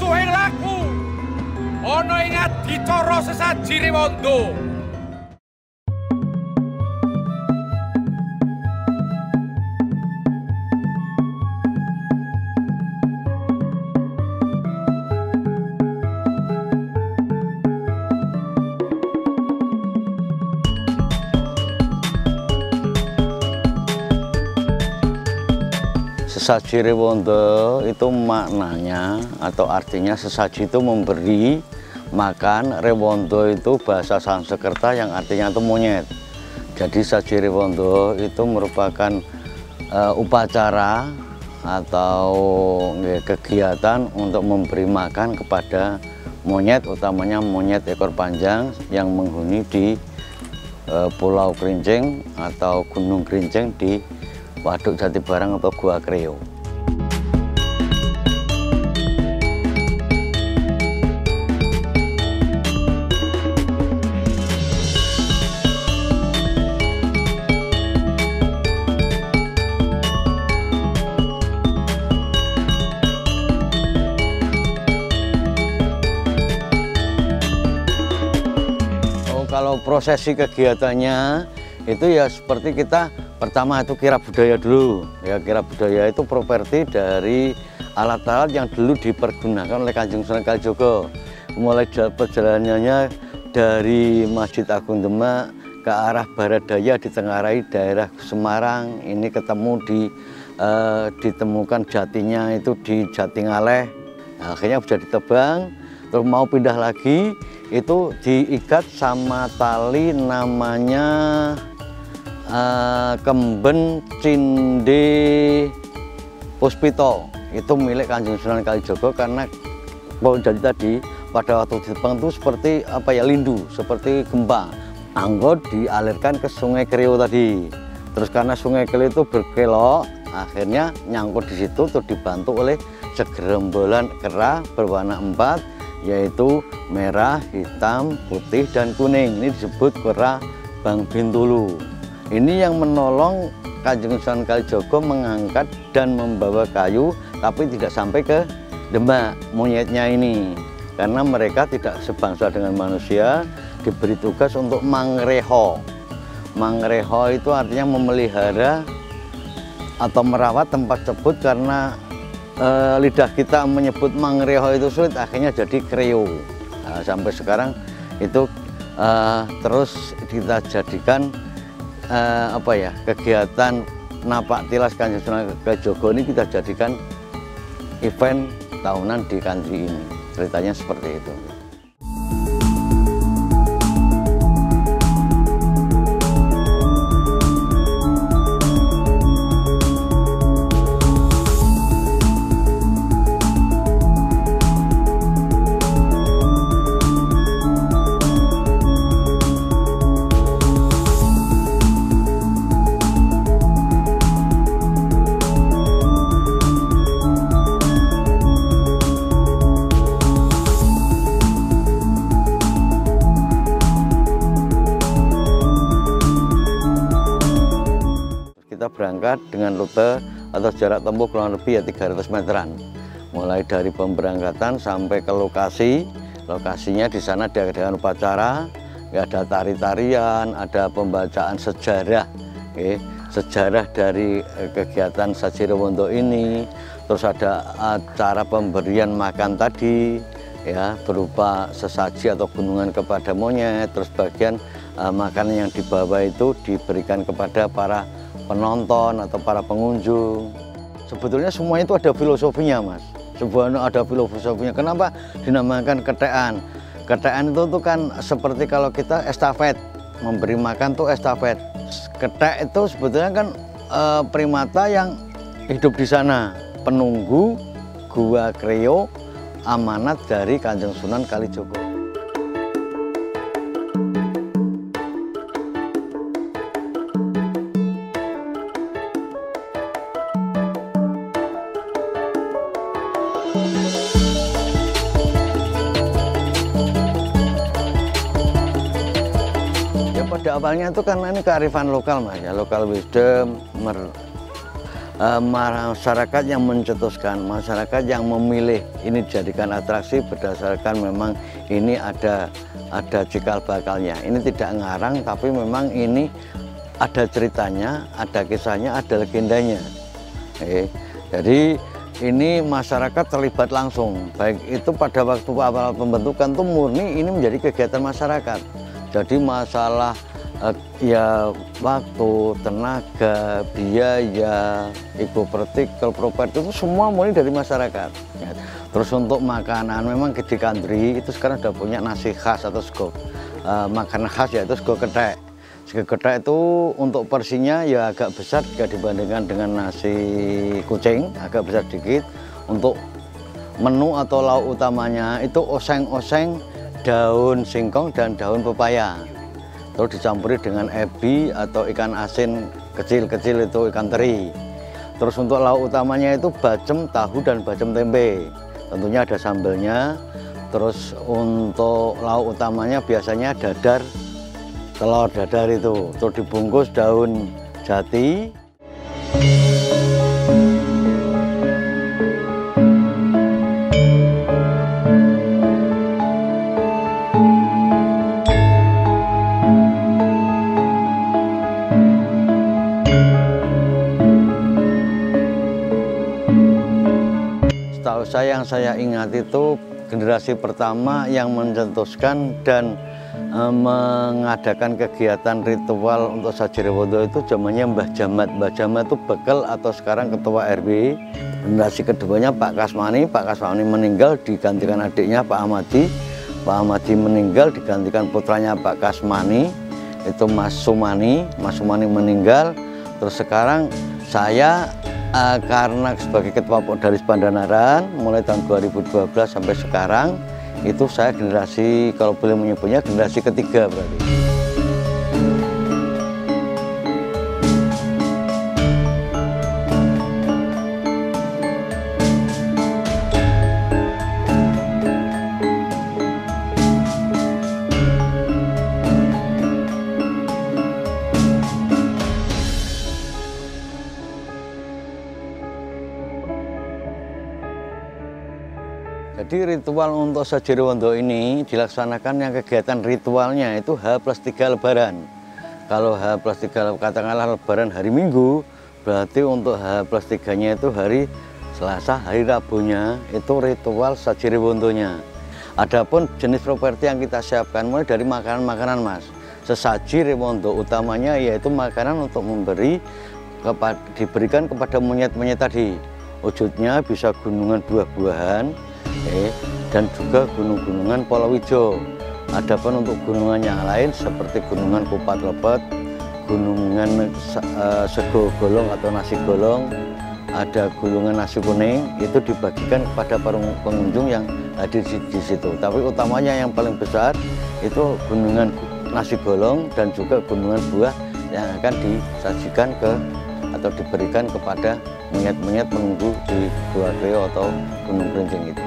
suweng laku ana ing adicara sesaji Rewanda. Sesaji Rewanda itu maknanya atau artinya sesaji itu memberi makan, Rewanda itu bahasa Sanskerta yang artinya itu monyet. Jadi sesaji Rewanda itu merupakan upacara atau kegiatan untuk memberi makan kepada monyet, utamanya monyet ekor panjang yang menghuni di Pulau Kerincing atau Gunung Kerincing di Waduk Jatibarang atau Gua Kreo. Kalau prosesi kegiatannya itu ya seperti kita pertama itu kirab budaya dulu. Ya, kirab budaya itu properti dari alat-alat yang dulu dipergunakan oleh Kanjeng Sunan Kalijaga. Mulai perjalanannya dari Masjid Agung Demak ke arah barat daya ditengarai daerah Semarang. Ini ketemu ditemukan jatinya itu di Jatingaleh. Nah, akhirnya bisa ditebang, terus mau pindah lagi itu diikat sama tali namanya Kemben Cinde Puspito. Itu milik Kanjeng Sunan Kalijaga karena jadi tadi pada waktu ditebang itu seperti apa ya, lindu, seperti gempa. Anggot dialirkan ke Sungai Kreo tadi. Terus karena Sungai Kreo itu berkelok, akhirnya nyangkut di situ terus dibantu oleh segerombolan kera berwarna 4, yaitu merah, hitam, putih, dan kuning. Ini disebut kera Bang Bintulu. Ini yang menolong Kanjeng Sunan Kalijaga mengangkat dan membawa kayu, tapi tidak sampai ke Demak monyetnya ini. Karena mereka tidak sebangsa dengan manusia, diberi tugas untuk mangreho. Mangreho itu artinya memelihara atau merawat tempat tersebut karena lidah kita menyebut mangreho itu sulit, akhirnya jadi kreo. Nah, sampai sekarang itu terus kita jadikan kegiatan napak tilas Kanjeng Sunan Kalijaga ini kita jadikan event tahunan di country ini. Ceritanya seperti itu. Kita berangkat dengan rute atau jarak tempuh kurang lebih ya 300 meteran. Mulai dari pemberangkatan sampai ke lokasi. Lokasinya di sana diadakan upacara, ya, ada tari-tarian, ada pembacaan sejarah, sejarah dari kegiatan Sesaji Rewanda ini. Terus ada acara pemberian makan tadi, ya, berupa sesaji atau gunungan kepada monyet. Terus bagian makanan yang dibawa itu diberikan kepada para penonton atau para pengunjung. Sebetulnya semua itu ada filosofinya, Mas. Sebenarnya ada filosofinya. Kenapa dinamakan ketean? Ketean itu tuh kan seperti kalau kita estafet, memberi makan tuh estafet. Ketek itu sebetulnya kan primata yang hidup di sana, penunggu Gua Kreo, amanat dari Kanjeng Sunan Kalijaga. Ya pada awalnya itu kan ini kearifan lokal, Mas, ya, lokal wisdom, masyarakat yang mencetuskan, masyarakat yang memilih ini dijadikan atraksi berdasarkan memang ini ada cikal bakalnya. Ini tidak ngarang, tapi memang ini ada ceritanya, ada kisahnya, ada legendanya. Jadi ini masyarakat terlibat langsung, baik itu pada waktu awal pembentukan tuh murni ini menjadi kegiatan masyarakat. Jadi masalah ya waktu, tenaga, biaya, ekopartikel, properti itu semua mulai dari masyarakat. Terus untuk makanan memang di Kandri itu sekarang sudah punya nasi khas atau sego makanan khas, yaitu sego kethek. Sego kethek itu untuk porsinya ya agak besar jika dibandingkan dengan nasi kucing, agak besar sedikit. Untuk menu atau lauk utamanya itu oseng-oseng, daun singkong dan daun pepaya. Terus dicampuri dengan ebi atau ikan asin kecil-kecil itu ikan teri. Terus untuk lauk utamanya itu bacem, tahu dan bacem tempe. Tentunya ada sambelnya. Terus untuk lauk utamanya biasanya dadar, telur dadar itu. Terus dibungkus daun jati. Yang saya ingat itu generasi pertama yang mencetuskan dan mengadakan kegiatan ritual untuk Sajirewondo itu zamannya Mbah Jamat. Mbah Jamat itu bekal atau sekarang ketua RW. Generasi keduanya Pak Kasmani. Pak Kasmani meninggal digantikan adiknya Pak Ahmadi. Pak Ahmadi meninggal digantikan putranya Pak Kasmani, itu Mas Sumani. Mas Sumani meninggal. Terus sekarang saya karena sebagai ketua Popdalis Pandanaran mulai tahun 2012 sampai sekarang itu saya generasi, kalau boleh menyebutnya generasi ketiga berarti. Jadi ritual untuk Sajirewondo ini dilaksanakan yang kegiatan ritualnya itu H+3 Lebaran. Kalau H+3 katakanlah Lebaran hari Minggu, berarti untuk H+3-nya itu hari Selasa, hari Rabunya itu ritual Sajirewondo-nya. Adapun jenis properti yang kita siapkan mulai dari makanan-makanan Mas. Sesaji Rewondo utamanya yaitu makanan untuk diberikan kepada monyet-monyet tadi. Wujudnya bisa gunungan buah-buahan, dan juga gunung-gunungan Polowijo. Adapun untuk gunungan yang lain seperti gunungan Kupat Lepet, gunungan sego golong atau nasi golong, ada gunungan nasi kuning, itu dibagikan kepada pengunjung yang hadir di situ. Tapi utamanya yang paling besar itu gunungan nasi golong dan juga gunungan buah yang akan disajikan atau diberikan kepada monyet-monyet menunggu di Gua Kleo atau Gunung Kerinjing itu.